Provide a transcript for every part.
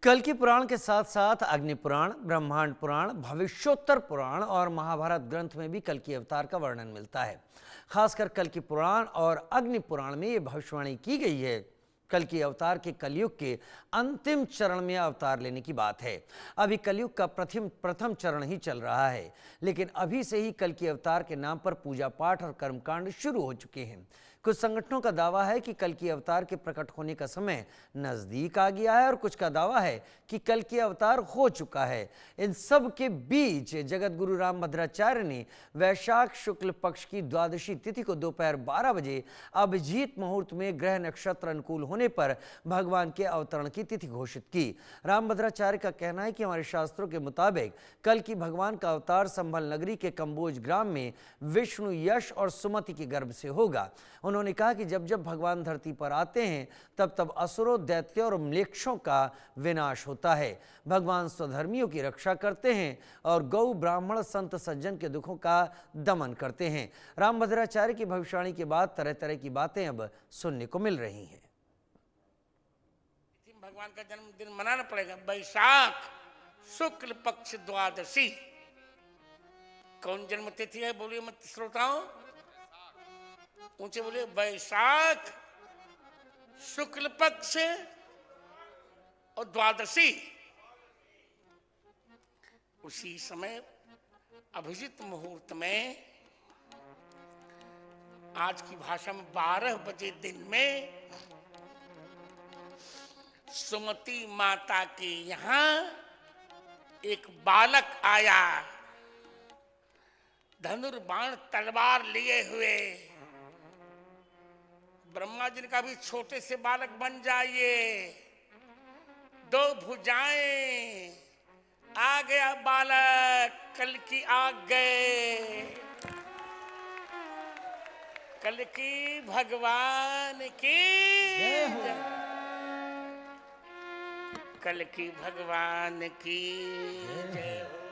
कल्कि पुराण के साथ साथ अग्नि पुराण, ब्रह्मांड पुराण, भविष्योत्तर पुराण और महाभारत ग्रंथ में भी कल्कि अवतार का वर्णन मिलता है। खासकर कल्कि पुराण और अग्नि पुराण में ये भविष्यवाणी की गई है। कल्कि अवतार के कलयुग के अंतिम चरण में अवतार लेने की बात है। अभी कलयुग का प्रथम चरण ही चल रहा है, लेकिन अभी से ही कल्कि अवतार के नाम पर पूजा पाठ और कर्मकांड शुरू हो चुके हैं। कुछ संगठनों का दावा है कि कल्कि अवतार के प्रकट होने का समय नजदीक आ गया है और कुछ का दावा है कि कल्कि अवतार हो चुका है। इन सब के बीच जगत गुरु रामभद्राचार्य ने वैशाख शुक्ल पक्ष की द्वादशी तिथि को दोपहर 12 बजे अभिजीत मुहूर्त में ग्रह नक्षत्र अनुकूल होने पर भगवान के अवतरण की तिथि घोषित की। रामभद्राचार्य का कहना है कि हमारे शास्त्रों के मुताबिक कल्कि भगवान का अवतार संभल नगरी के कंबोज ग्राम में विष्णु, यश और सुमति के गर्भ से होगा। उन्होंने कहा कि जब जब भगवान धरती पर आते हैं तब तब असुरों, दैत्यों और म्लेच्छों का विनाश होता है। भगवान स्वधर्मियों की रक्षा करते हैं और गौ, ब्राह्मण, संत सज्जन के दुखों का दमन करते हैं। रामभद्राचार्य की भविष्यवाणी के बाद तरह तरह की बातें अब सुनने को मिल रही हैं। भगवान का जन्मदिन मनाना पड़ेगा। वैशाख शुक्ल पक्ष द्वादशी कौन जन्म तिथि है? बोलिए मत श्रोताओं, ऊंचे बोलिए। वैशाख शुक्ल पक्ष और द्वादशी, उसी समय अभिजीत मुहूर्त में, आज की भाषा में 12 बजे दिन में सुमति माता के यहां एक बालक आया, धनुर्बाण तलवार लिए हुए। ब्रह्मा जी ने कहा भी छोटे से बालक बन जाइए, 2 भुजाएं, आ गया बालक, कल्कि आ गए। कल्कि भगवान की जय, कल्कि भगवान की जय हो।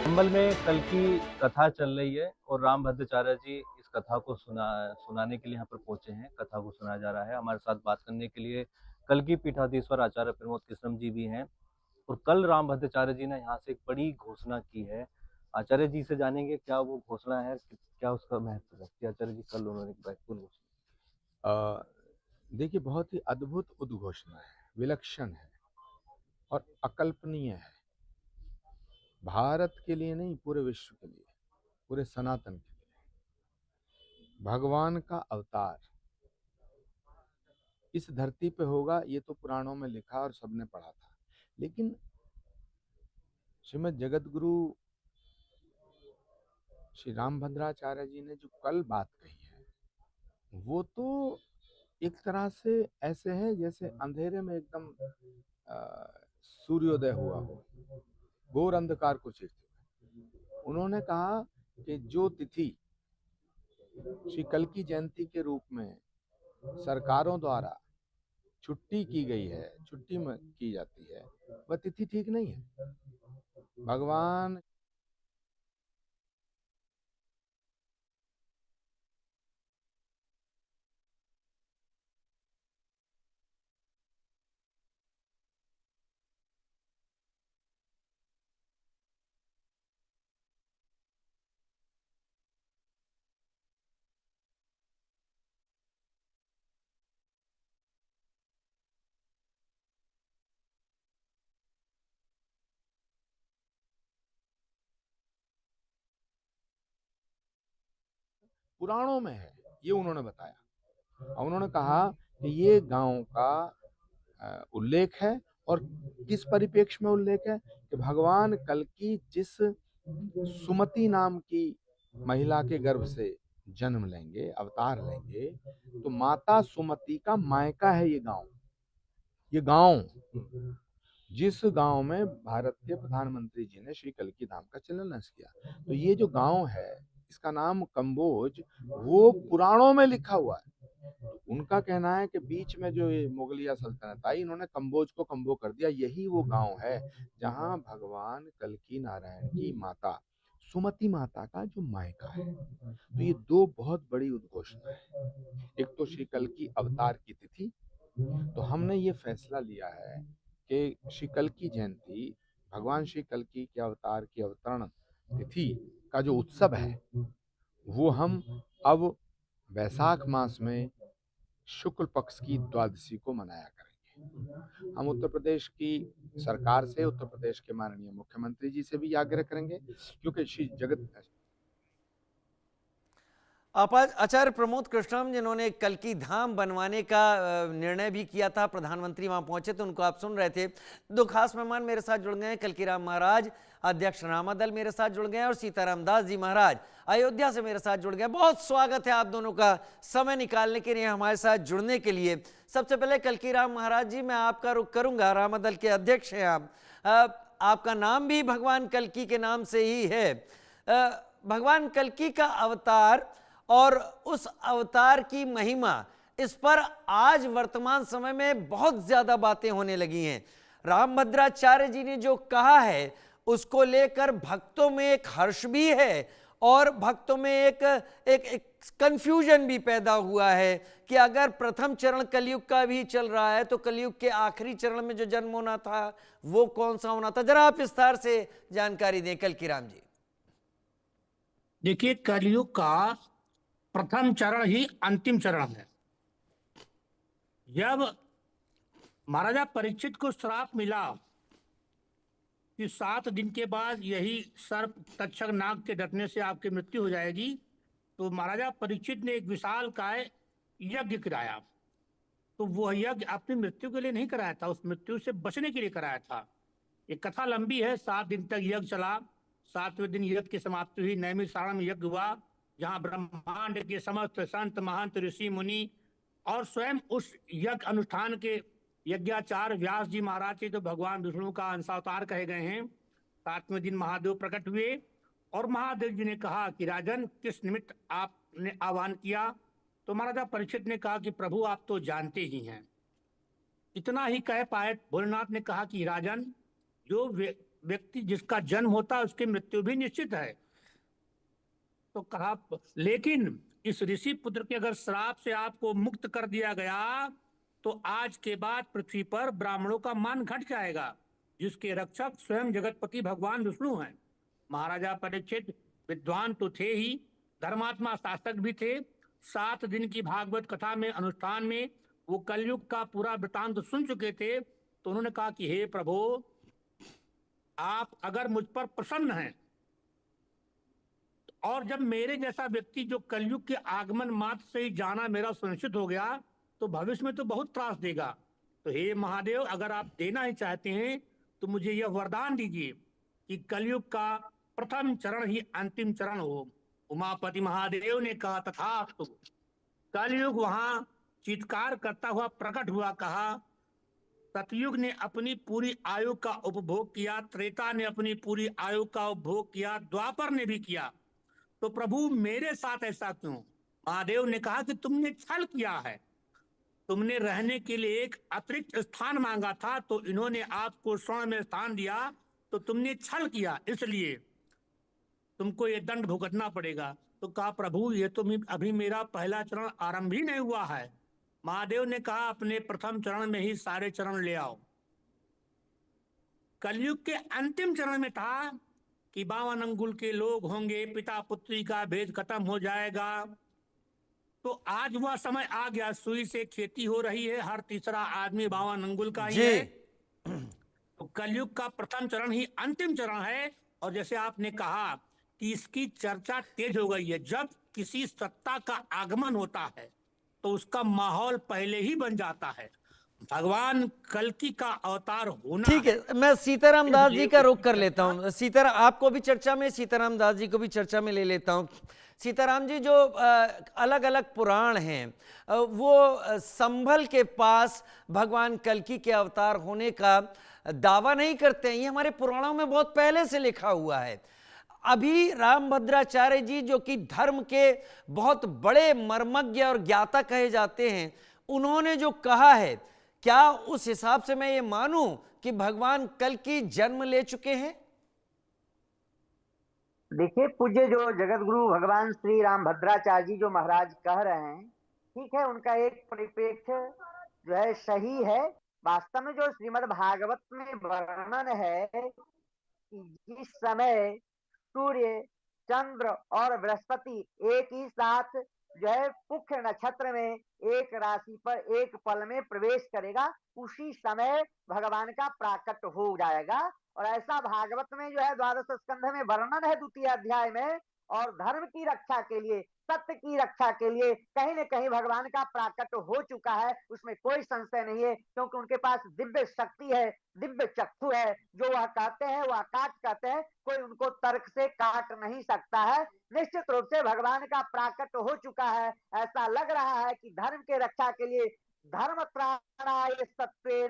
संभल में कल्कि कथा चल रही है और रामभद्राचार्य जी इस कथा को सुनाने के लिए यहाँ पर पहुंचे हैं। कथा को सुनाया जा रहा है। हमारे साथ बात करने के लिए कल्कि पीठाधीश्वर आचार्य प्रमोद कृष्णम जी भी हैं। और कल रामभद्राचार्य जी ने यहाँ से एक बड़ी घोषणा की है। आचार्य जी से जानेंगे क्या वो घोषणा है, क्या उसका महत्व है। आचार्य जी कल उन्होंने महत्वपूर्ण घोषणा। देखिए, बहुत ही अद्भुत उद्घोषणा है, विलक्षण है और अकल्पनीय है। भारत के लिए नहीं, पूरे विश्व के लिए, पूरे सनातन के लिए भगवान का अवतार इस धरती पे होगा, ये तो पुराणों में लिखा और सबने पढ़ा था। लेकिन श्रीमद् जगत गुरु श्री रामभद्राचार्य जी ने जो कल बात कही है, वो तो एक तरह से ऐसे है जैसे अंधेरे में एकदम सूर्योदय हुआ हो, घोर अंधकार को चीरते हुए। उन्होंने कहा कि जो तिथि श्री कल्कि जयंती के रूप में सरकारों द्वारा छुट्टी की गई है, छुट्टी में की जाती है, वह तिथि ठीक नहीं है। भगवान पुराणों में है, ये उन्होंने बताया। और उन्होंने कहा कि ये गांव का उल्लेख है। और किस परिप्रेक्ष्य में उल्लेख है कि भगवान कल्कि जिस सुमति नाम की महिला के गर्भ से जन्म लेंगे, अवतार लेंगे, तो माता सुमति का मायका है ये गांव। ये गांव, जिस गांव में भारत के प्रधानमंत्री जी ने श्री कल्कि धाम का शिलान्यास किया, तो ये जो गांव है इसका नाम कंबोज, वो पुराणों में लिखा हुआ है। तो उनका कहना है कि बीच में जो ये मुगलिया सल्तनत आई, इन्होंने कंबोज को कंबो कर दिया। यही वो गांव है जहां भगवान कल्कि नारायण की माता सुमति माता का जो मायका है। तो ये दो बहुत बड़ी उद्घोषणा है। एक तो श्री कल्कि अवतार की तिथि, तो हमने ये फैसला लिया है कि श्री कल्कि जयंती, भगवान श्री कल्कि के अवतार की अवतरण तिथि का जो उत्सव है वो हम अब वैशाख मास में शुक्ल पक्ष की द्वादशी को मनाया करेंगे। हम उत्तर प्रदेश की सरकार से, उत्तर प्रदेश के माननीय मुख्यमंत्री जी से भी आग्रह करेंगे, क्योंकि श्री जगत आचार्य प्रमोद कृष्णम जिन्होंने कल्कि धाम बनवाने का निर्णय भी किया था, प्रधानमंत्री वहां पहुंचे तो उनको आप सुन रहे थे। दो खास मेहमान मेरे साथ जुड़ गए हैं, कल्कि राम महाराज अध्यक्ष रामादल मेरे साथ जुड़ गए हैं और सीताराम दास जी महाराज अयोध्या से मेरे साथ जुड़ गए। बहुत स्वागत है आप दोनों का समय निकालने के लिए, हमारे साथ जुड़ने के लिए। सबसे पहले कल्कि राम महाराज जी, मैं आपका रुख करूंगा, रामादल के अध्यक्ष हैं आप, आपका नाम भी भगवान कल्कि के नाम से ही है। भगवान कल्कि का अवतार और उस अवतार की महिमा, इस पर आज वर्तमान समय में बहुत ज्यादा बातें होने लगी हैं। रामभद्राचार्य जी ने जो कहा है उसको लेकर भक्तों में एक हर्ष भी है और भक्तों में एक कंफ्यूजन भी पैदा हुआ है कि अगर प्रथम चरण कलयुग का भी चल रहा है तो कलयुग के आखिरी चरण में जो जन्म होना था वो कौन सा होना था। जरा आप विस्तार से जानकारी दें कल्कि राम जी। देखिए, कलयुग का प्रथम चरण ही अंतिम चरण है। जब महाराजा परीक्षित को श्राप मिला कि 7 दिन के बाद यही सर्प तक्षक नाग के डटने से आपकी मृत्यु हो जाएगी, तो महाराजा परीक्षित ने एक विशाल काय यज्ञ कराया। तो वह यज्ञ अपनी मृत्यु के लिए नहीं कराया था, उस मृत्यु से बचने के लिए कराया था। ये कथा लंबी है, 7 दिन तक यज्ञ चला। 7वें दिन यज्ञ की समाप्ति हुई, नैमिषारण्य में यज्ञ हुआ, जहां ब्रह्मांड के समस्त संत महंत ऋषि मुनि और स्वयं उस यज्ञ अनुष्ठान के यज्ञाचार्य व्यास जी महाराज थे, तो भगवान विष्णु का अंशावतार कहे गए हैं। 7वें दिन महादेव प्रकट हुए और महादेव जी ने कहा कि राजन, किस निमित्त आपने आह्वान किया? तो महाराजा परीक्षित ने कहा कि प्रभु आप तो जानते ही हैं। इतना ही कह पाए भोलेनाथ ने कहा कि राजन, जो व्यक्ति जिसका जन्म होता है उसकी मृत्यु भी निश्चित है। तो कहा लेकिन इस ऋषि पुत्र के अगर श्राप से आपको मुक्त कर दिया गया तो आज के बाद पृथ्वी पर ब्राह्मणों का मान घट जाएगा, जिसके रक्षक स्वयं जगतपति भगवान विष्णु हैं। महाराजा परीक्षित विद्वान तो थे ही, धर्मात्मा शासक भी थे। 7 दिन की भागवत कथा में अनुष्ठान में वो कलयुग का पूरा वृतांत सुन चुके थे। तो उन्होंने कहा कि हे प्रभु, आप अगर मुझ पर प्रसन्न हैं और जब मेरे जैसा व्यक्ति जो कलयुग के आगमन मात्र से ही जाना मेरा सुनिश्चित हो गया तो भविष्य में तो बहुत त्रास देगा। तो हे महादेव, अगर आप देना ही चाहते हैं तो मुझे यह वरदान दीजिए कि कलयुग का प्रथम चरण ही अंतिम चरण हो। उमापति महादेव ने कहा तथास्तु। कलयुग वहां चित्कार करता हुआ प्रकट हुआ, कहा सतयुग ने अपनी पूरी आयु का उपभोग किया, त्रेता ने अपनी पूरी आयु का उपभोग किया, द्वापर ने भी किया, तो प्रभु मेरे साथ ऐसा क्यों? महादेव ने कहा कि तुमने छल किया है, तुमने रहने के लिए एक अतिरिक्त स्थान मांगा था, तो इन्होंने आपको स्वर्ण में स्थान दिया, तो तुमने छल किया, इसलिए तुमको ये दंड भुगतना पड़ेगा। तो कहा प्रभु, ये तो अभी मेरा पहला चरण आरंभ ही नहीं हुआ है। महादेव ने कहा अपने प्रथम चरण में ही सारे चरण ले आओ। कलयुग के अंतिम चरण में था कि 52 अंगुल के लोग होंगे, पिता पुत्री का भेद खत्म हो जाएगा। तो आज वह समय आ गया, सुई से खेती हो रही है, हर तीसरा आदमी 52 अंगुल का ही है। तो कलयुग का प्रथम चरण ही अंतिम चरण है। और जैसे आपने कहा कि इसकी चर्चा तेज हो गई है। जब किसी सत्ता का आगमन होता है तो उसका माहौल पहले ही बन जाता है। भगवान कल्कि का अवतार होना। ठीक है, मैं सीताराम दास जी का रुख कर लेता हूँ। सीताराम, आपको भी चर्चा में, सीताराम दास जी को भी चर्चा में ले लेता हूँ। सीताराम जी, जो अलग अलग पुराण हैं वो संभल के पास भगवान कल्कि के अवतार होने का दावा नहीं करते हैं। ये हमारे पुराणों में बहुत पहले से लिखा हुआ है। अभी रामभद्राचार्य जी, जो कि धर्म के बहुत बड़े मर्मज्ञ और ज्ञाता कहे जाते हैं, उन्होंने जो कहा है, क्या उस हिसाब से मैं ये मानूं कि भगवान कल्कि जन्म ले चुके हैं? देखिए, पूज्य जो जगत गुरु भगवान श्री राम भद्राचार्य जी जो महाराज कह रहे हैं, ठीक है, उनका एक परिप्रेक्ष्य जो है सही है। वास्तव में जो श्रीमद् भागवत में वर्णन है कि जिस समय सूर्य, चंद्र और बृहस्पति एक ही साथ जो है पुष्य नक्षत्र में एक राशि पर एक पल में प्रवेश करेगा, उसी समय भगवान का प्राकट हो जाएगा। और ऐसा भागवत में जो है 12 स्कंध में वर्णन है 2 अध्याय में। और धर्म की रक्षा के लिए, सत्य की रक्षा के लिए कहीं न कहीं भगवान का प्राकट हो चुका है, उसमें कोई संशय नहीं है, क्योंकि उनके पास दिव्य शक्ति है, दिव्य चक्षु है। जो वह कहते हैं वह काट कहते हैं, कोई उनको तर्क से काट नहीं सकता है। निश्चित रूप से भगवान का प्राकट हो चुका है। ऐसा लग रहा है कि धर्म के रक्षा के लिए धर्म त्राणाय सत्वेन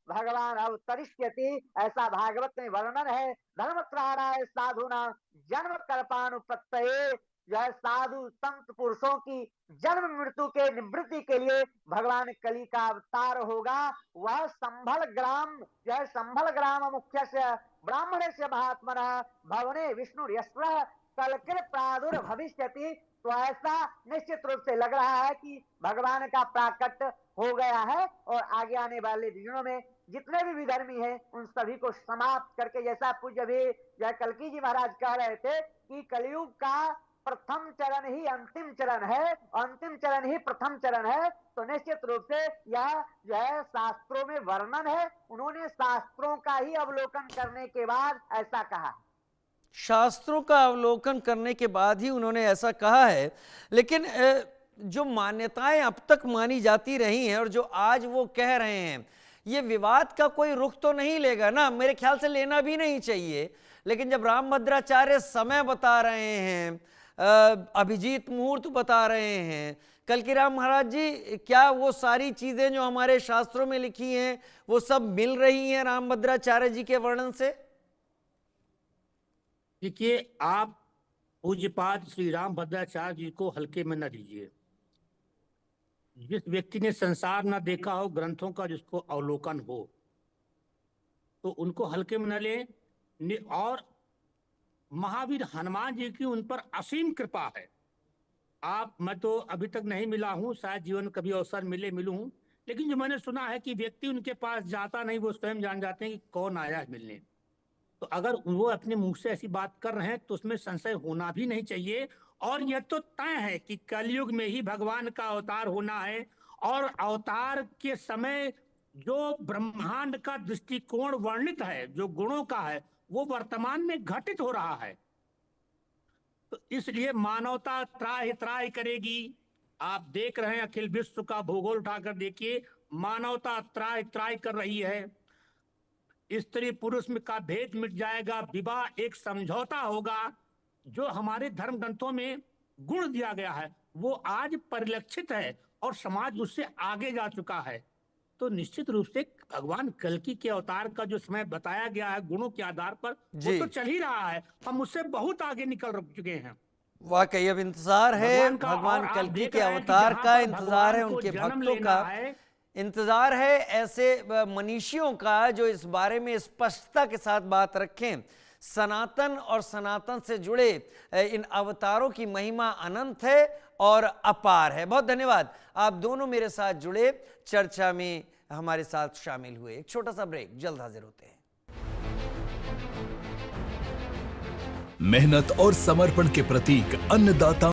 भगवान अवतरिष्यति, ऐसा भागवत में वर्णन है। धर्म त्राणाय साधुना जन्म कल्पानुपत्तये, यह साधु संत पुरुषों की जन्म मृत्यु के निवृत्ति के लिए भगवान कली का अवतार होगा। वह संभल ग्राम, यह संभल ग्राम मुख्य से ब्राह्मण से महात्मना भवने विष्णु यश्व कलकृ प्रादुर्भविष्यति। तो ऐसा निश्चित रूप से लग रहा है कि भगवान का प्राकट हो गया है और आगे आने वाले दिनों में जितने भी विधर्मी हैं उन सभी को समाप्त करके, जैसा पूज्य भी जय कल्की जी महाराज कह रहे थे कि कलयुग का प्रथम चरण ही अंतिम चरण है, अंतिम चरण ही प्रथम चरण है। तो निश्चित रूप से यह जो है शास्त्रों में वर्णन है, उन्होंने शास्त्रों का ही अवलोकन करने के बाद ऐसा कहा। शास्त्रों का अवलोकन करने के बाद ही उन्होंने ऐसा कहा है। लेकिन जो मान्यताएं अब तक मानी जाती रही हैं और जो आज वो कह रहे हैं, ये विवाद का कोई रुख तो नहीं लेगा ना? मेरे ख्याल से लेना भी नहीं चाहिए। लेकिन जब राम भद्राचार्य समय बता रहे हैं, अभिजीत मुहूर्त बता रहे हैं, कल्की राम महाराज जी, क्या वो सारी चीजें जो हमारे शास्त्रों में लिखी हैं वो सब मिल रही हैं राम भद्राचार्य जी के वर्णन से? देखिए, आप पूज्यपाद श्री राम भद्राचार्य जी को हल्के में न लीजिए। जिस व्यक्ति ने संसार न देखा हो, ग्रंथों का जिसको अवलोकन हो, तो उनको हल्के में न ले। और महावीर हनुमान जी की उन पर असीम कृपा है। मैं तो अभी तक नहीं मिला हूं, शायद जीवन कभी अवसर मिलूं, लेकिन जो मैंने सुना है कि व्यक्ति उनके पास जाता नहीं, वो स्वयं जान जाते हैं कि कौन आया है मिलने। तो अगर वो अपने मुंह से ऐसी बात कर रहे हैं तो उसमें संशय होना भी नहीं चाहिए। और यह तो तय है कि कलयुग में ही भगवान का अवतार होना है। और अवतार के समय जो ब्रह्मांड का दृष्टिकोण वर्णित है, जो गुणों का है, वो वर्तमान में घटित हो रहा है। तो इसलिए मानवता त्राहि त्राहि करेगी। आप देख रहे हैं, अखिल विश्व का भूगोल उठाकर देखिए, मानवता त्राहि त्राहि कर रही है। स्त्री पुरुष में का भेद मिट जाएगा, विवाह एक समझौता होगा। जो हमारे धर्म ग्रंथों में गुण दिया गया है वो आज परिलक्षित है और समाज उससे आगे जा चुका है। तो निश्चित रूप से भगवान कल्की के अवतार का जो समय बताया गया है गुणों के आधार पर, वो तो चल ही रहा है। हम उससे बहुत आगे निकल चुके हैं। वाकई अब इंतजार है भगवान कल्की के अवतार का, इंतजार है उनके भक्तों का, इंतजार है ऐसे मनीषियों का जो इस बारे में स्पष्टता के साथ बात रखें। सनातन और सनातन से जुड़े इन अवतारों की महिमा अनंत है और अपार है। बहुत धन्यवाद, आप दोनों मेरे साथ जुड़े, चर्चा में हमारे साथ शामिल हुए। एक छोटा सा ब्रेक, जल्द हाजिर होते हैं। मेहनत और समर्पण के प्रतीक अन्नदाता